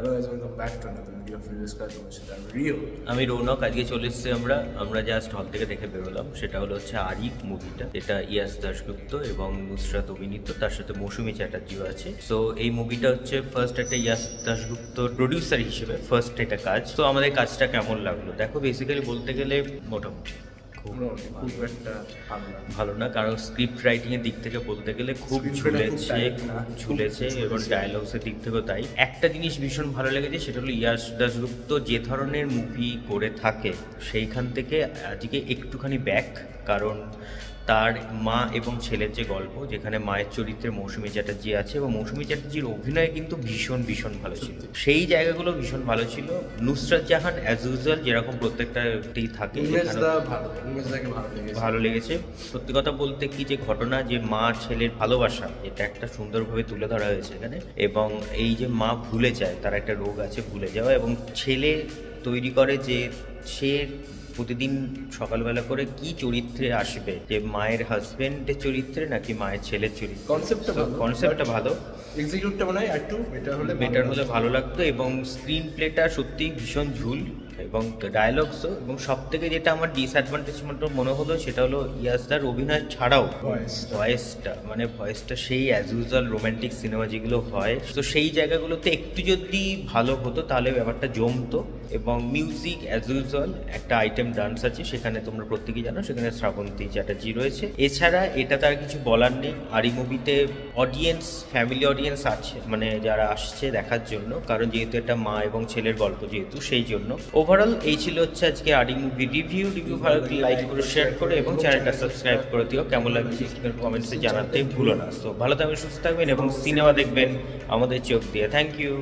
Hello guys, welcome back to another video of Reviews Class Rio. আমি রৌনক, আজকে চলে এসেছি আমরা জাস্ট হল থেকে দেখে বেরোলাম। সেটা হলো হচ্ছে আরিক মুভিটা, এটা ইয়াস দাশগুপ্ত এবং নুসরাত অভিনীত, তার সাথে মৌসুমী চ্যাটার্জিও আছে। সো এই মুভিটা হচ্ছে ফার্স্ট একটা ইয়াস দাশগুপ্ত প্রডিউসার হিসেবে ফার্স্ট এটা কাজ। তো আমাদের কাজটা কেমন লাগলো দেখো। বেসিক্যালি বলতে গেলে মোটামুটি ভালো না, কারণ স্ক্রিপ্ট রাইটিং এর দিক থেকে বলতে গেলে খুব ঝুলেছে এবং ডায়লগসের দিক থেকেও তাই। একটা জিনিস ভীষণ ভালো লেগেছে, সেটা হলো ইয়াস দাশগুপ্ত যে ধরনের মুভি করে থাকে সেইখান থেকে আজকে একটুখানি ব্যাক, কারণ তার মা এবং ছেলের যে গল্প, যেখানে মায়ের চরিত্রে মৌসুমী চ্যাটার্জি আছে এবং মৌসুমী চ্যাটার্জির অভিনয় কিন্তু ভীষণ ভালো ছিল, সেই জায়গাগুলো ভীষণ ভালো ছিল। নুসরাত জাহান অ্যাজ ইউজুয়াল যেরকম প্রত্যেকটাতেই থাকে ভালো লেগেছে। সত্যি কথা বলতে কি, যে ঘটনা যে মা ছেলের ভালোবাসা, এটা একটা সুন্দরভাবে তুলে ধরা হয়েছে এখানে। এবং এই যে মা ভুলে যায়, তার একটা রোগ আছে ভুলে যাওয়া, এবং ছেলে তৈরি করে যে সে প্রতিদিন সকালবেলা করে কি চরিত্রে আসবে, যে মায়ের হাজবেন্ডের চরিত্রে নাকি মায়ের ছেলের চরিত্রে। কনসেপ্টটা ভালো, এক্সিকিউটটা মনে হয় একটু বেটার হলে ভালো লাগতো। এবং স্ক্রিন প্লেটা সত্যি ভীষণ ঝুল, এবং ডায়লগসও। এবং সব থেকে যেটা আমার ডিসঅ্যাডভান্টেজ মনে হলো, সেটা হলো ইয়াসদার অভিনয় ছাড়াও ভয়েসটা সেই অ্যাজ ইউজুয়াল রোম্যান্টিক সিনেমা যেগুলো হয়, তো সেই জায়গাগুলোতে একটু যদি ভালো হতো তাহলে ব্যাপারটা জমতো। এবং মিউজিক অ্যাজ ইউজুয়াল, একটা আইটেম ডান্স আছে সেখানে, তোমরা প্রত্যেকেই জানো, সেখানে শ্রাবন্তী চ্যাটার্জি রয়েছে। এছাড়া এটা তার কিছু বলার নেই। আর এই মুভিতে অডিয়েন্স, ফ্যামিলি অডিয়েন্স আছে, মানে যারা আসছে দেখার জন্য, কারণ যেহেতু এটা মা এবং ছেলের গল্প, যেহেতু সেই জন্য। ওভারঅল এই ছিল হচ্ছে আজকে আরিক মুভি রিভিউ ভালো লাগলে লাইক করে, শেয়ার করে এবং চ্যানেলটা সাবস্ক্রাইব করে দিও। কেমন লাগছে কমেন্টসে জানাতে ভুলো না। তো ভালো থাকবেন, সুস্থ থাকবেন এবং সিনেমা দেখবেন আমাদের চোখ দিয়ে। Thank you.